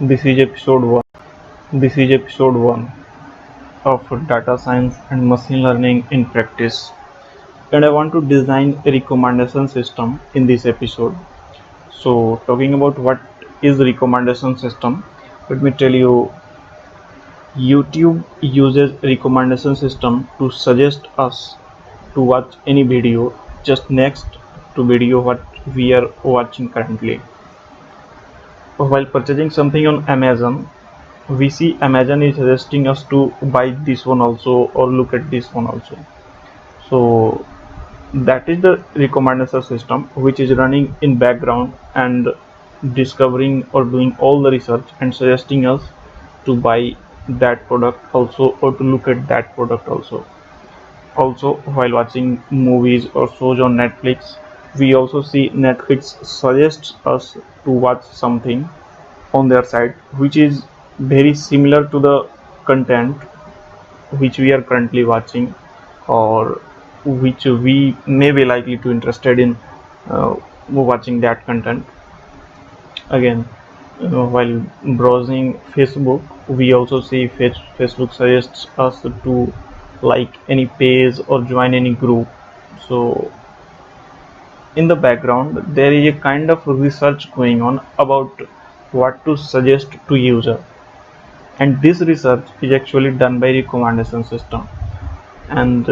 This is episode 1. This is episode 1 of data science and machine learning in practice. And I want to design a recommendation system in this episode. So, talking about what is recommendation system, let me tell you, YouTube uses recommendation system to suggest us to watch any video just next to video what we are watching currently. While purchasing something on Amazon, we see Amazon is suggesting us to buy this one also or look at this one also. So that is the recommendation system which is running in background and discovering or doing all the research and suggesting us to buy that product also or to look at that product also. Also, while watching movies or shows on Netflix, we also see Netflix suggests us to watch something on their site which is very similar to the content which we are currently watching or which we may be likely to interested in watching that content. Again, while browsing Facebook, we also see Facebook suggests us to like any page or join any group. So in the background there is a kind of research going on about what to suggest to user, and this research is actually done by recommendation system. And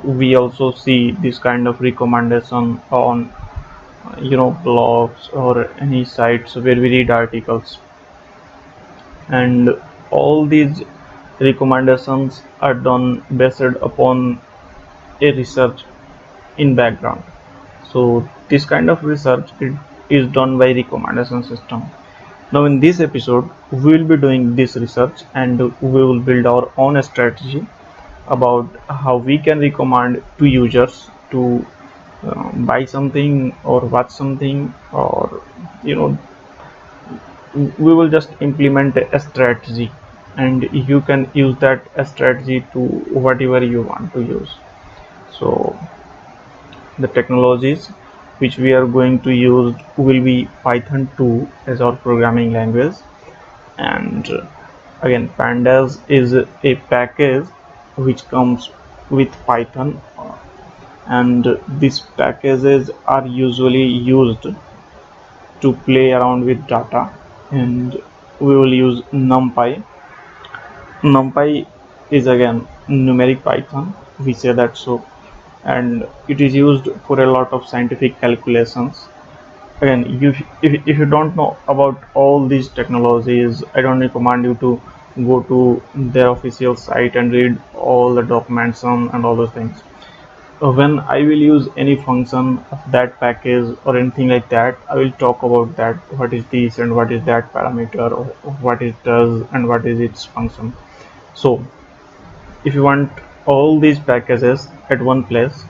we also see this kind of recommendation on blogs or any sites where we read articles, and all these recommendations are done based upon a research in background. So this kind of research is done by recommendation system. Now in this episode we will be doing this research and we will build our own strategy about how we can recommend to users to buy something or watch something, or we will just implement a strategy and you can use that strategy to whatever you want to use. So the technologies which we are going to use will be Python 2 as our programming language, and again Pandas is a package which comes with Python, and these packages are usually used to play around with data, and we will use NumPy. NumPy is again numeric Python, we say that so, and it is used for a lot of scientific calculations. Again, if you don't know about all these technologies, I don't recommend you to go to their official site and read all the documents and all those things. When I will use any function of that package or anything like that, I will talk about that, what is this and what is that parameter, or what it does and what is its function. So if you want all these packages at one place,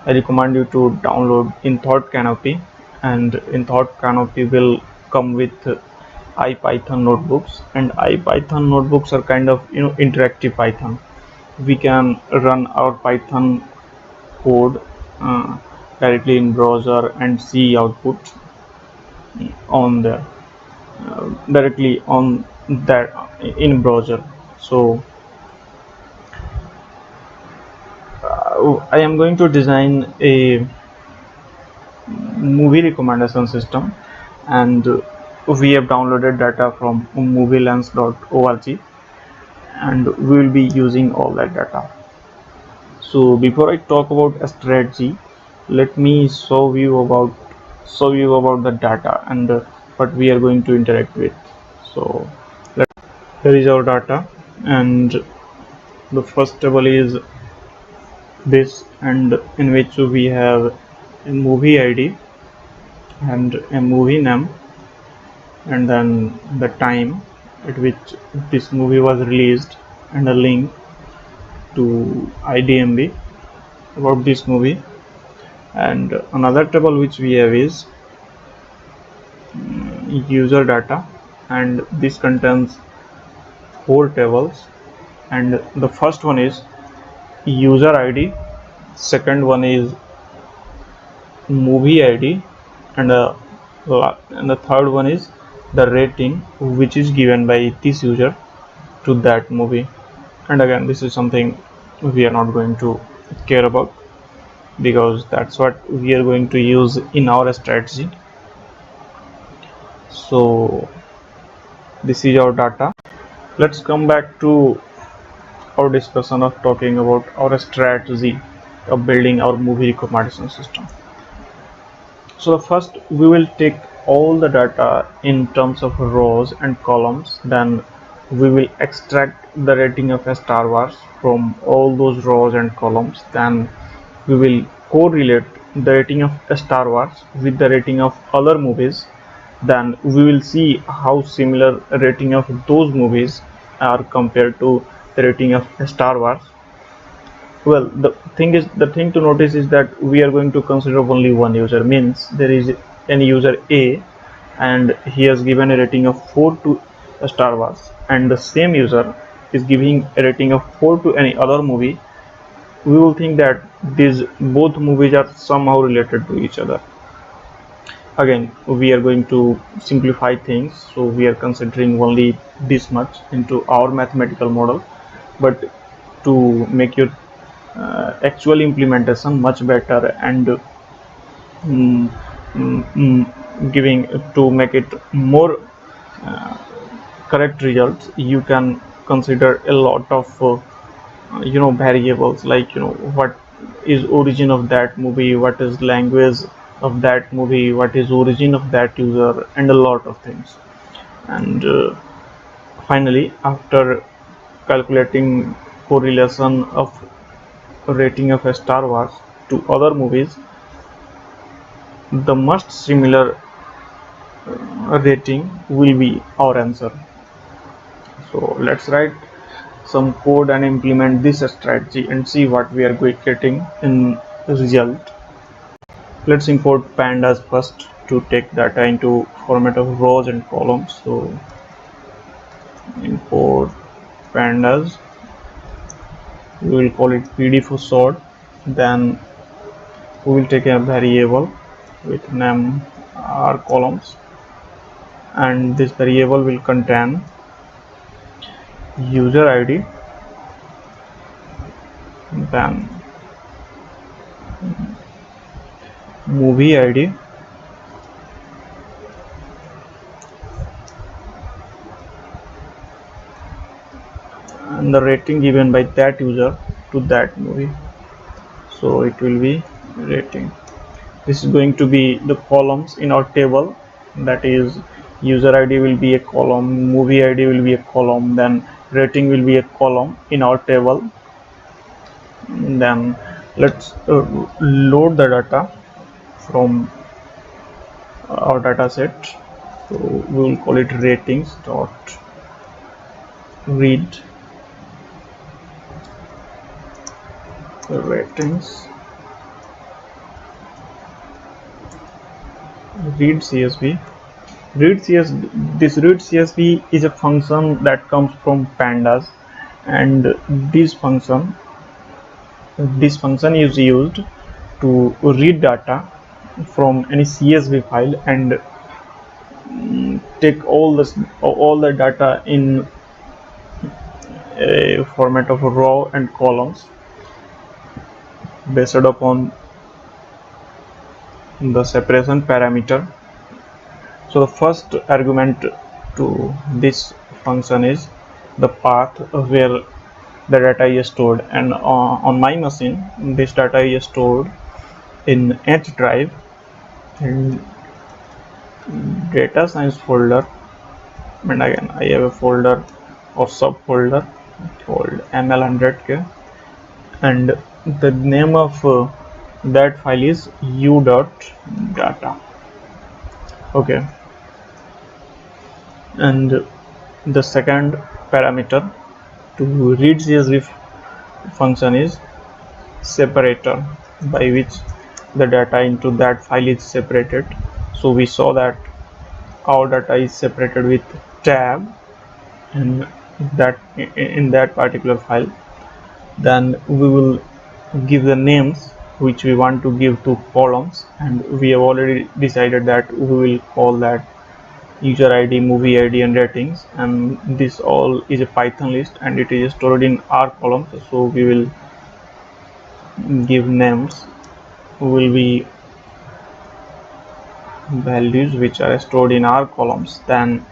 I recommend you to download in Thought Canopy, and in Thought Canopy will come with IPython notebooks, and IPython notebooks are kind of interactive Python. We can run our Python code directly in browser and see output on the directly on that in browser. So I am going to design a movie recommendation system, and we have downloaded data from MovieLens.org, and we will be using all that data. So before I talk about a strategy, let me show you about the data and what we are going to interact with. So here is our data, and the first table is this, and in which we have a movie ID and a movie name, and then the time at which this movie was released, and a link to IDMB about this movie. And another table which we have is user data, and this contains 4 tables, and the first one is user ID, second one is movie ID, and the third one is the rating which is given by this user to that movie. And again, this is something we are not going to care about, because that's what we are going to use in our strategy. So this is our data. Let's come back to our discussion of talking about our strategy of building our movie recommendation system. So first we will take all the data in terms of rows and columns, then we will extract the rating of Star Wars from all those rows and columns, then we will correlate the rating of Star Wars with the rating of other movies, then we will see how similar rating of those movies are compared to the rating of Star Wars. Well, the thing to notice is that we are going to consider only one user. Means there is an user A and he has given a rating of 4 to Star Wars, and the same user is giving a rating of 4 to any other movie. We will think that these both movies are somehow related to each other. Again, we are going to simplify things, so we are considering only this much into our mathematical model, but to make your actual implementation much better and mm, giving to make it more correct results, you can consider a lot of variables, like what is origin of that movie, what is language of that movie, what is origin of that user, and a lot of things. And finally, after calculating correlation of rating of Star Wars to other movies, the most similar rating will be our answer. So let's write some code and implement this strategy and see what we are getting in result. Let's import pandas first to take data into format of rows and columns. So import pandas, we will call it pd for short, then we will take a variable with name r columns, and this variable will contain user id, then movie id, and the rating given by that user to that movie. So it will be rating. This is going to be the columns in our table, that is user id will be a column, movie id will be a column, then rating will be a column in our table. Then let's load the data from our data set. So we will call it ratings dot read ratings read csv. This read csv is a function that comes from pandas, and this function is used to read data from any csv file and take all the data in a format of a row and columns based upon the separation parameter. So the first argument to this function is the path where the data is stored, and on my machine this data is stored in H drive and data science folder, and again I have a folder or subfolder called ml100k, and the name of that file is u.data. Okay, and the second parameter to read csv function is separator, by which the data into that file is separated. So we saw that our data is separated with tab and that in that particular file. Then we will give the names which we want to give to columns, and we have already decided that we will call that user ID, movie ID, and ratings, and this all is a Python list and it is stored in R columns. So we will give names will be values which are stored in R columns. Then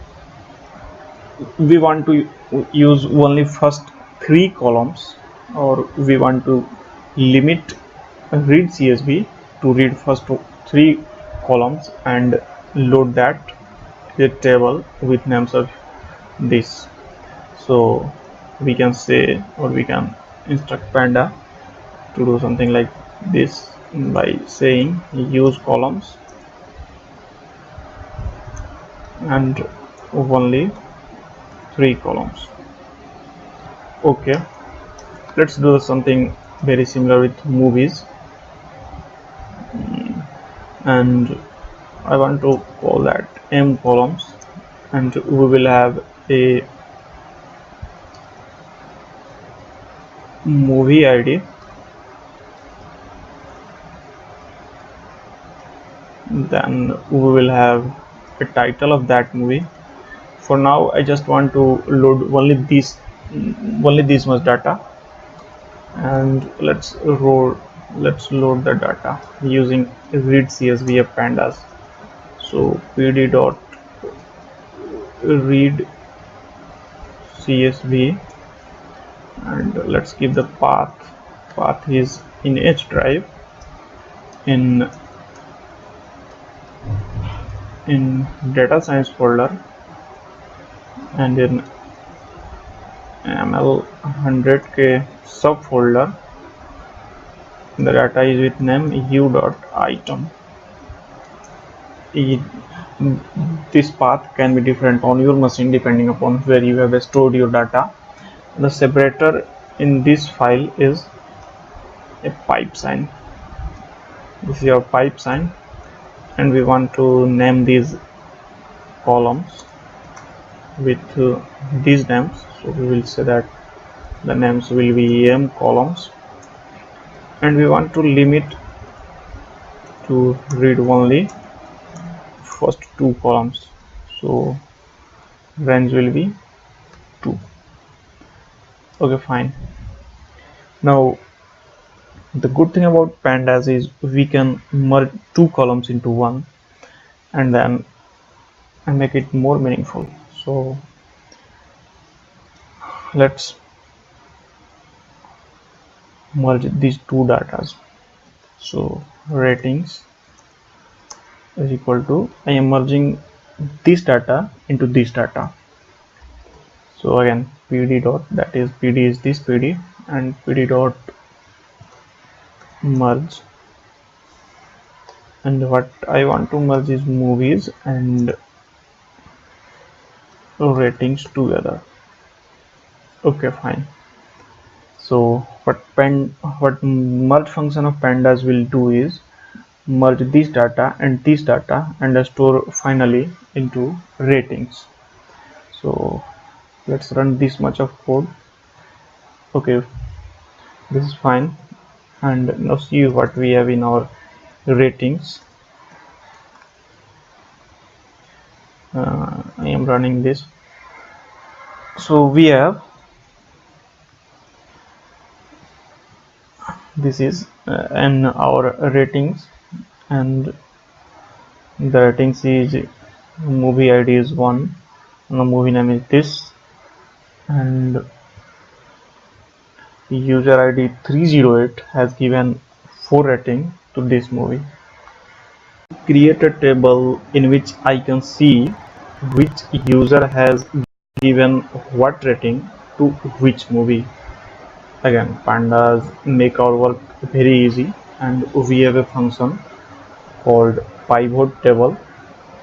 we want to use only first 3 columns, or we want to limit read CSV to read first 3 columns and load that a table with names of this. So we can say, or we can instruct Panda to do something like this by saying use columns and only 3 columns. Okay, let's do something very similar with movies, and I want to call that M columns, and we will have a movie ID, then we will have a title of that movie. For now I just want to load only this much data, and let's load the data using read CSV of Pandas. So pd dot read CSV, and let's give the path is in H drive, in data science folder, and in ML 100k subfolder. The data is with name u.item. This path can be different on your machine depending upon where you have stored your data. The separator in this file is a pipe sign. This is your pipe sign, and we want to name these columns with these names. So we will say that the names will be M columns, and we want to limit to read only first 2 columns. So range will be 2. Okay, fine. Now the good thing about Pandas is we can merge 2 columns into one and then make it more meaningful. So let's merge these 2 datas. So ratings is equal to, I am merging this data into this data. So again pd dot, that is pd is this pd, and pd dot merge, and what I want to merge is movies and ratings together. Okay, fine. So what merge function of Pandas will do is merge this data and store finally into ratings. So let's run this much of code. Okay, this is fine, and now see what we have in our ratings. I am running this. So we have this is in our ratings, and the ratings is movie ID is 1, and the movie name is this, and user ID 308 has given 4 rating to this movie. Create a table in which I can see which user has given what rating to which movie. Again, Pandas make our work very easy, and we have a function called pivot table,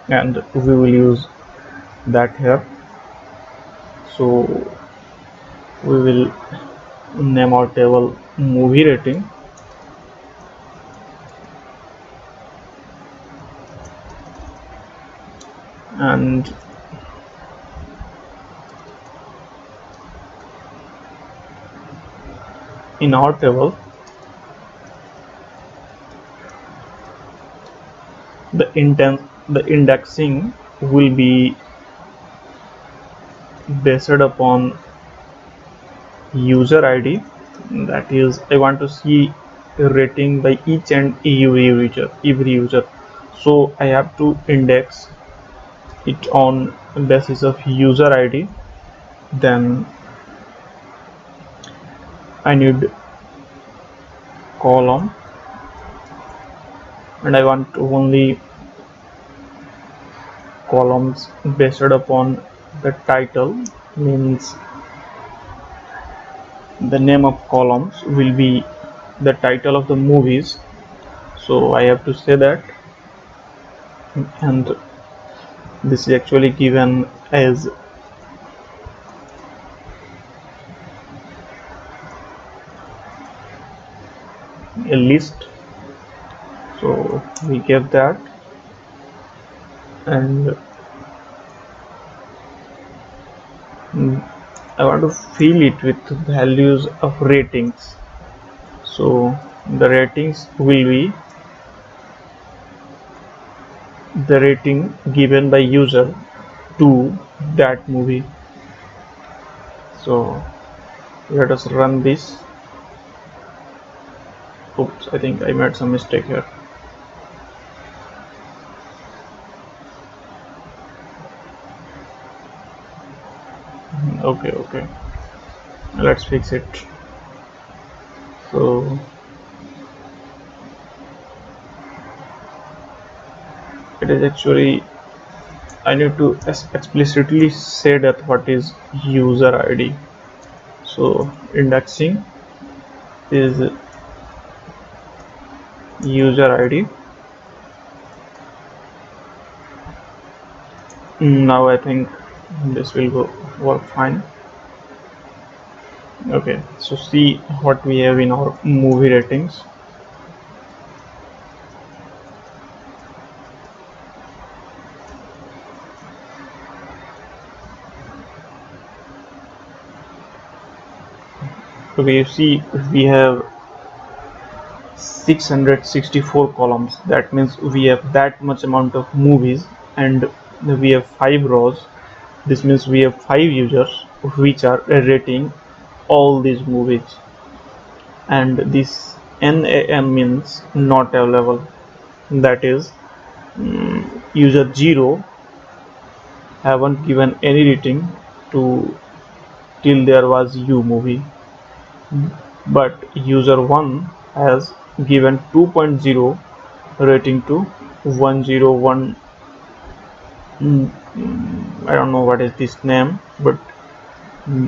and we will use that here. So we will name our table movie rating, and in our table the indexing will be based upon user ID. That is, I want to see a rating by each and every user. So I have to index it on basis of user ID. Then I need column, and I want only columns based upon the title. Means the name of columns will be the title of the movies, so I have to say that. And this is actually given as a list, so we give that. And I want to fill it with values of ratings, so the ratings will be the rating given by user to that movie. So let us run this. Oops, I think I made some mistake here. Okay, let's fix it. So it is actually, I need to explicitly say that what is user ID. So indexing is user ID. Now I think this will work fine. Okay, so see what we have in our movie ratings. Okay, you see we have 664 columns. That means we have that much amount of movies, and we have 5 rows. This means we have 5 users which are rating all these movies, and this NAM means not available. That is, user 0 haven't given any rating to till there was U movie, but user 1 has given 2.0 rating to 101. I don't know what is this name, but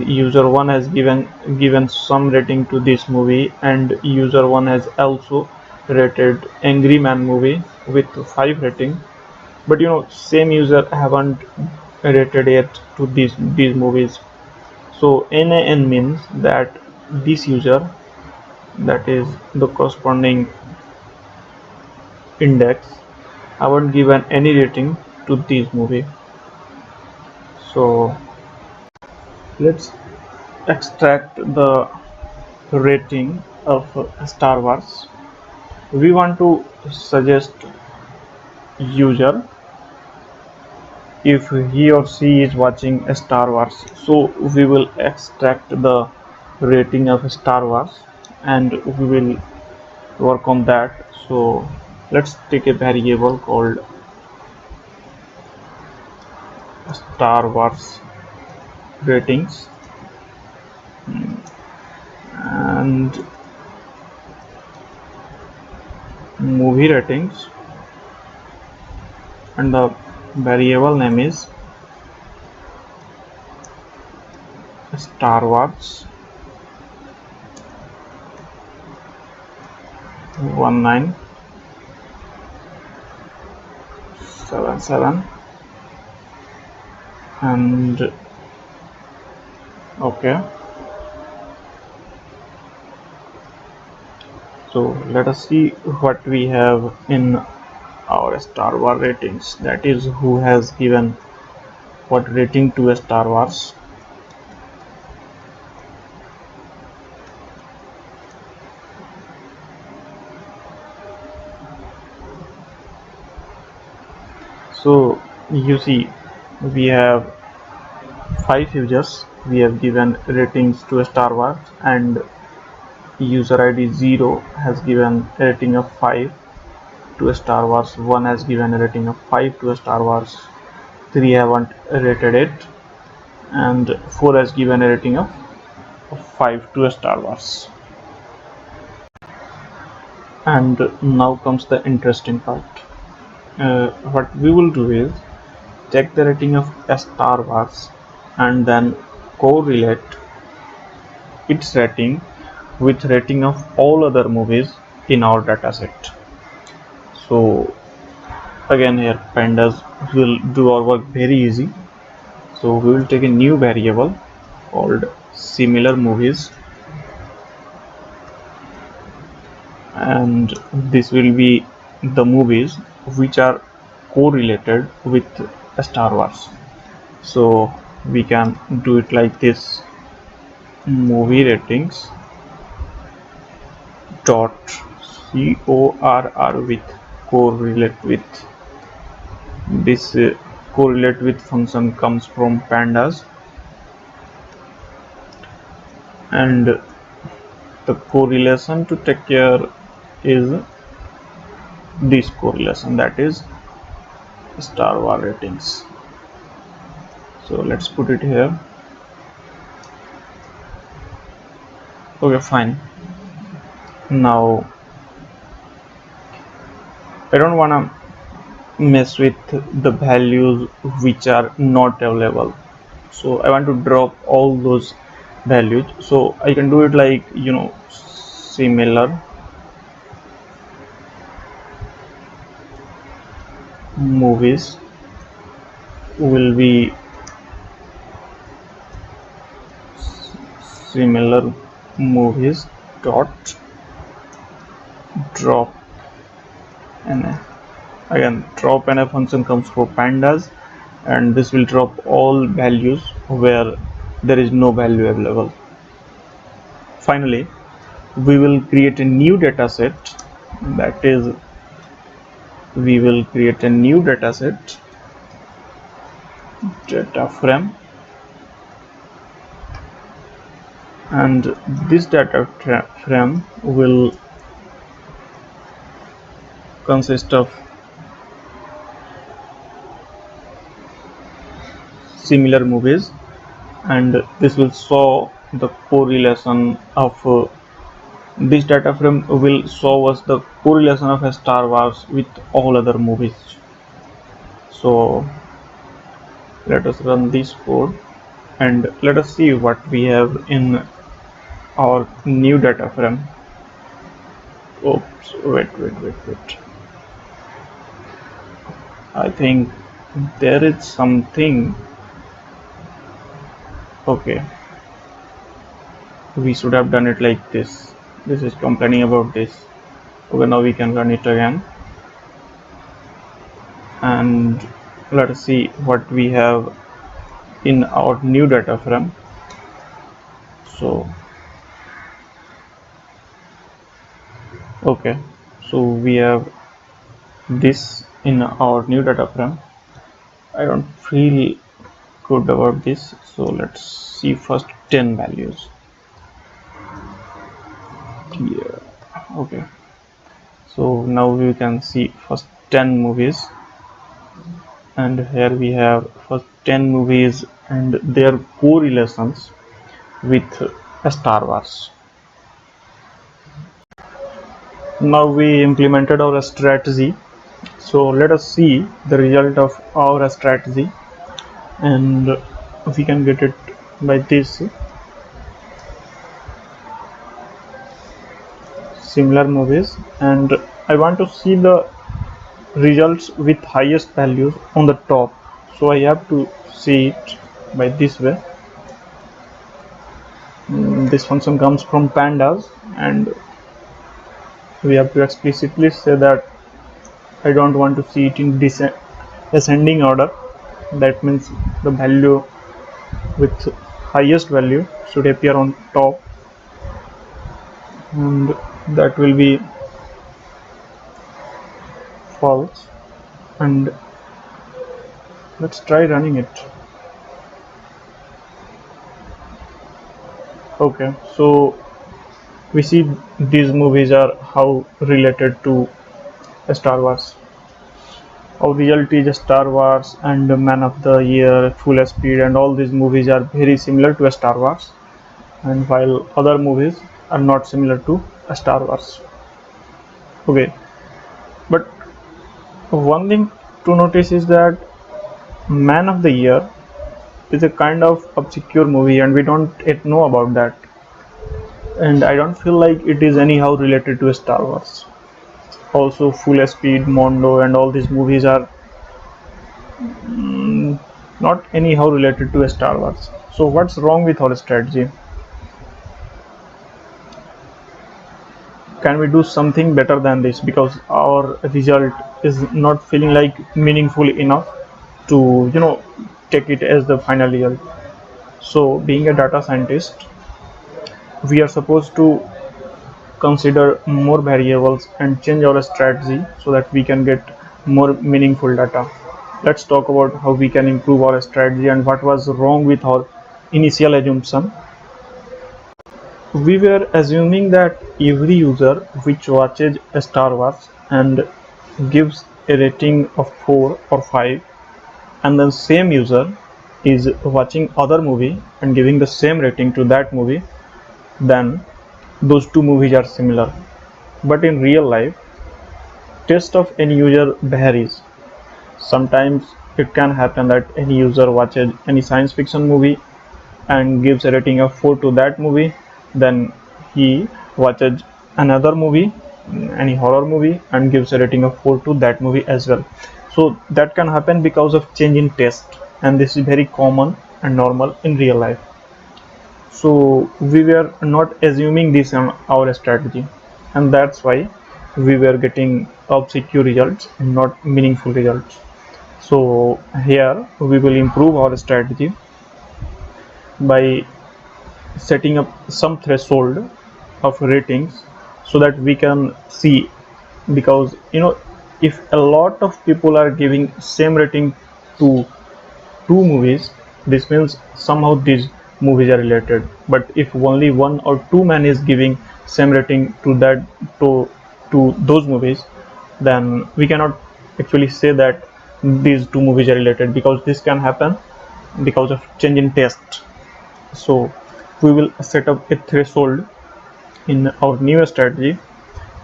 user 1 has given some rating to this movie, and user 1 has also rated Angry Man movie with 5 rating. But same user haven't rated yet to these movies. So NAN means that this user, that is the corresponding index, haven't given any rating to this movie. So let's extract the rating of Star Wars. We want to suggest user if he or she is watching Star Wars, so we will extract the rating of Star Wars and we will work on that. So let's take a variable called Star Wars ratings, and movie ratings, and the variable name is Star Wars 1977, and okay. So let us see what we have in our Star Wars ratings, that is who has given what rating to a Star Wars. So you see we have 5 users. We have given ratings to Star Wars, and user ID 0 has given a rating of 5 to Star Wars, 1 has given a rating of 5 to Star Wars, 3 haven't rated it, and 4 has given a rating of 5 to Star Wars. And now comes the interesting part. What we will do is check the rating of Star Wars and then correlate its rating with rating of all other movies in our dataset. So again here Pandas will do our work very easy. So we will take a new variable called similar movies, and this will be the movies which are correlated with Star Wars. So we can do it like this: movie ratings dot corr with correlate with. This correlate with function comes from Pandas, and the correlation to take care is this correlation, that is Star Wars ratings. So let's put it here. Okay, fine. Now I don't wanna mess with the values which are not available, so I want to drop all those values. So I can do it like, similar movies will be similar movies dot drop na. Again, drop na function comes for Pandas, and this will drop all values where there is no value available. Finally, we will create a new data set, that is we will create a new data set, data frame, and this data frame will consist of similar movies, and this will show the correlation of this data frame will show us the correlation of Star Wars with all other movies. So let us run this code and let us see what we have in our new data frame. Oops, wait. I think there is something. Okay, we should have done it like this. This is complaining about this. Okay, now we can run it again, and let us see what we have in our new data frame. So okay, so we have this in our new data frame. I don't feel good about this, so let's see first 10 values. Yeah, okay, so now we can see first 10 movies, and here we have first 10 movies and their correlations with Star Wars. Now we implemented our strategy, so let us see the result of our strategy, and we can get it by this: similar movies, and I want to see the results with highest values on the top, so I have to see it by this way. This function comes from Pandas, and we have to explicitly say that I don't want to see it in ascending order. That means the value with highest value should appear on top, and that will be false. And Let's try running it. Okay, so we see these movies are how related to Star Wars. How reality is Star Wars and Man of the Year, Full Speed, and all these movies are very similar to Star Wars, and while other movies are not similar to Star Wars. Okay, but one thing to notice is that Man of the Year is a kind of obscure movie, and we don't yet know about that. And I don't feel like it is anyhow related to Star Wars. Also, Full Speed, Mondo, and all these movies are not anyhow related to Star Wars. So, what's wrong with our strategy? Can we do something better than this? Because our result is not feeling like meaningful enough to, take it as the final result. So, being a data scientist, we are supposed to consider more variables and change our strategy so that we can get more meaningful data. Let's talk about how we can improve our strategy and what was wrong with our initial assumption. We were assuming that every user which watches Star Wars and gives a rating of 4 or 5, and the same user is watching other movie and giving the same rating to that movie, then those two movies are similar. But in real life, taste of any user varies. Sometimes it can happen that any user watches any science fiction movie and gives a rating of 4 to that movie, then he watches another movie, any horror movie, and gives a rating of 4 to that movie as well. So that can happen because of change in taste, and this is very common and normal in real life. So we were not assuming this on our strategy, and that's why we were getting obscure results and not meaningful results. So here we will improve our strategy by setting up some threshold of ratings so that we can see, because if a lot of people are giving same rating to two movies, this means somehow these movies are related. But if only one or two man is giving same rating to that, to those movies, then we cannot actually say that these two movies are related, because this can happen because of change in taste. So we will set up a threshold in our new strategy,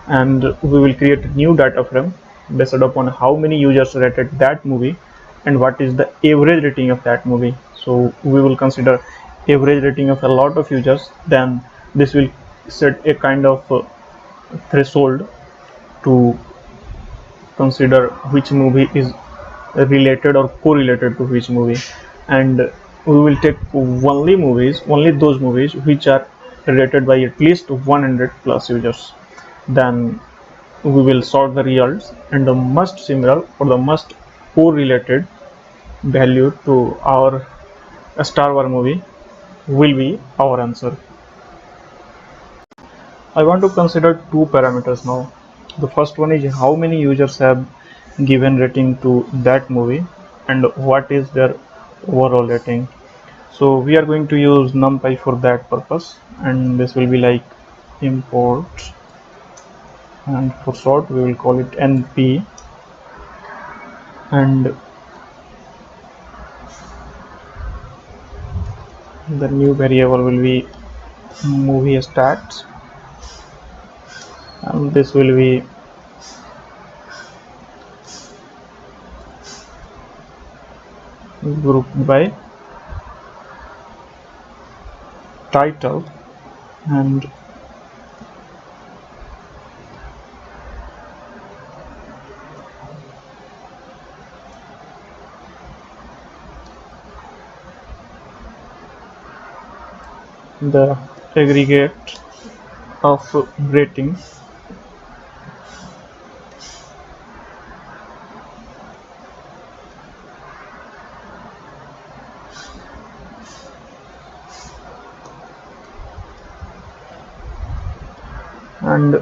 and we will create a new data frame based upon how many users rated that movie and what is the average rating of that movie. So we will consider average rating of a lot of users, then this will set a kind of threshold to consider which movie is related or correlated to which movie, and we will take only those movies which are rated by at least 100 plus users. Then we will sort the results, and the most similar or the most correlated value to our Star Wars movie will be our answer. I want to consider two parameters now. The first one is how many users have given rating to that movie and what is their overall rating. So we are going to use NumPy for that purpose, and this will be like import, and for short we will call it NP, and the new variable will be movie stats, and this will be grouped by title, and the aggregate of rating. And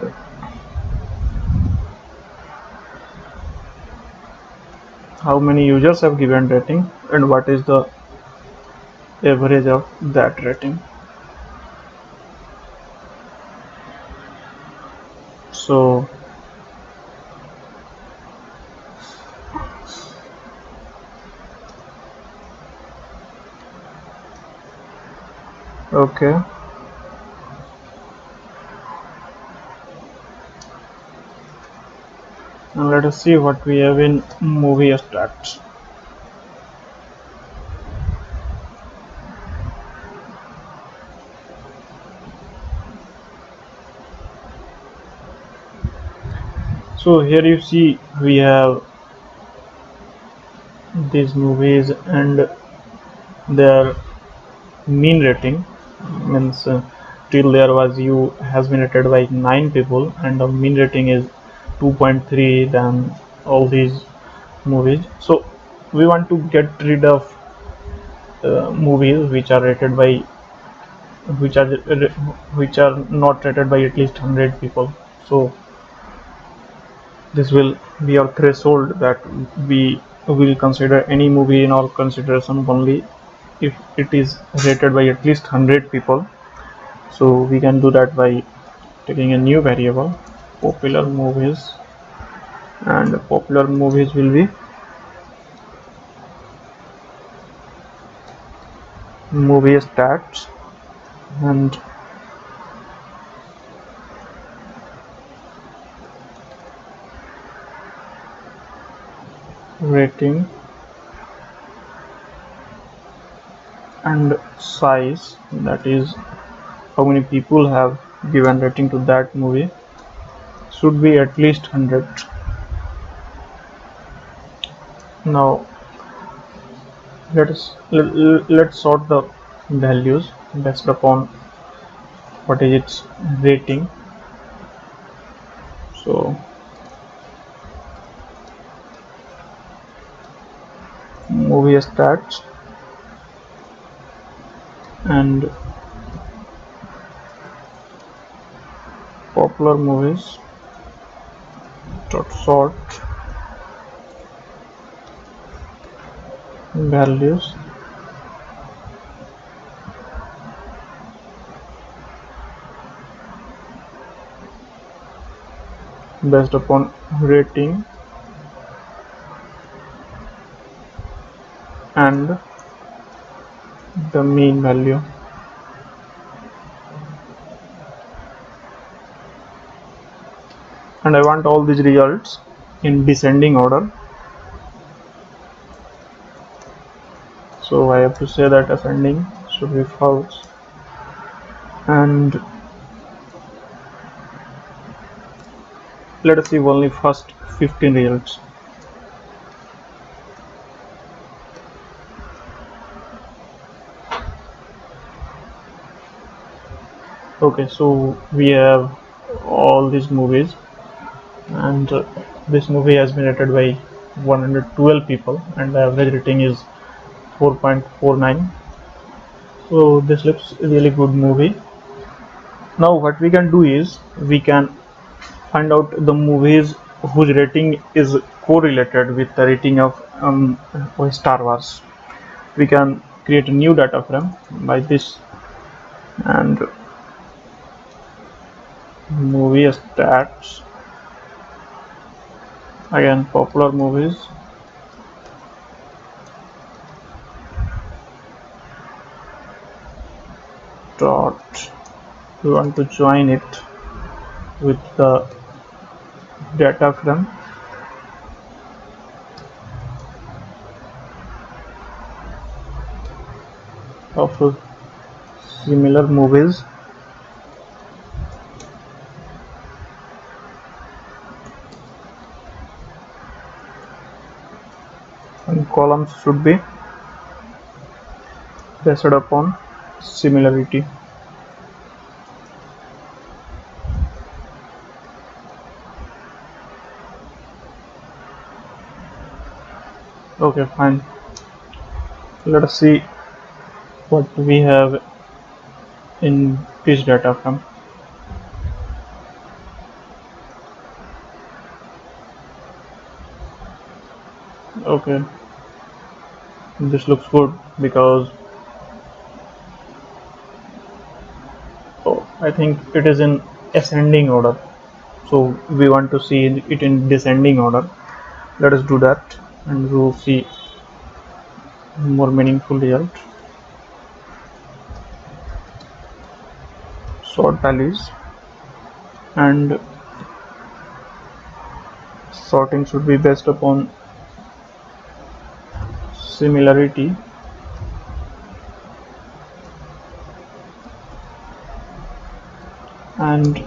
how many users have given rating and what is the average of that rating. So okay, and let us see what we have in movie stats. So here you see we have these movies and their mean rating means till there was you has been rated by 9 people and the mean rating is 2.3 than all these movies. So we want to get rid of movies which are rated by which are which are not rated by at least 100 people. So this will be our threshold that we will consider any movie in our consideration only if it is rated by at least 100 people. So we can do that by taking a new variable popular movies, and popular movies will be movie stats and rating and size, that is how many people have given rating to that movie, should be at least 100. Now let's sort the values based upon what is its rating. So movie stats and popular movies dot sort values based upon rating and the mean value. And I want all these results in descending order. So I have to say that ascending should be false. And let us see only first 15 results. Okay, so we have all these movies and this movie has been rated by 112 people and the average rating is 4.49. so this looks a really good movie. Now what we can do is we can find out the movies whose rating is correlated with the rating of Star Wars. We can create a new data frame by this and movie stats, again popular movies dot, we want to join it with the data frame of similar movies and columns should be based upon similarity. Okay, fine. Let us see what we have in this data frame. Okay, this looks good because I think it is in ascending order. So we want to see it in descending order. Let us do that and we'll see more meaningful result. Sort values, and sorting should be based upon similarity and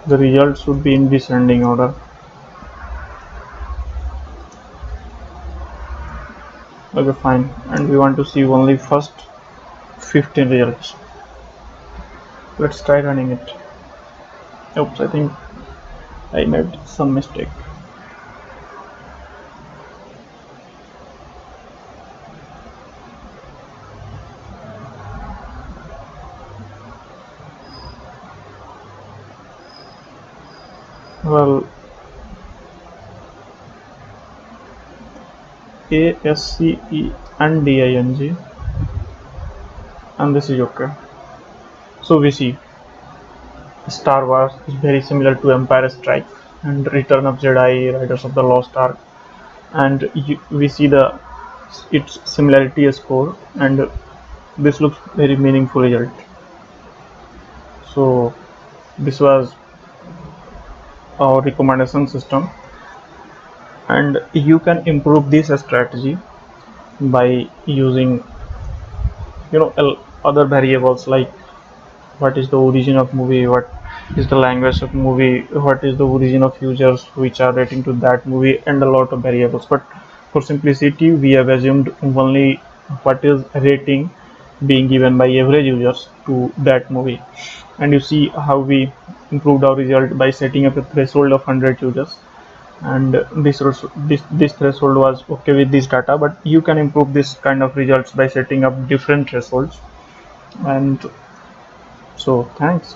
the result should be in descending order. Okay, fine, and we want to see only first 15 results. Let's try running it. Oops, I think I made some mistake. Well, ASCE and DING, and this is okay. So we see Star Wars is very similar to Empire Strike and Return of Jedi, Riders of the Lost Ark, and we see its similarity score, and this looks very meaningful result. So this was our recommendation system, and you can improve this strategy by using other variables like what is the origin of movie, what is the language of movie, what is the origin of users which are rating to that movie, and a lot of variables. But for simplicity we have assumed only what is rating being given by average users to that movie. And you see how we improved our result by setting up a threshold of 100 users, and this threshold was okay with this data, but you can improve this kind of results by setting up different thresholds. And so thanks.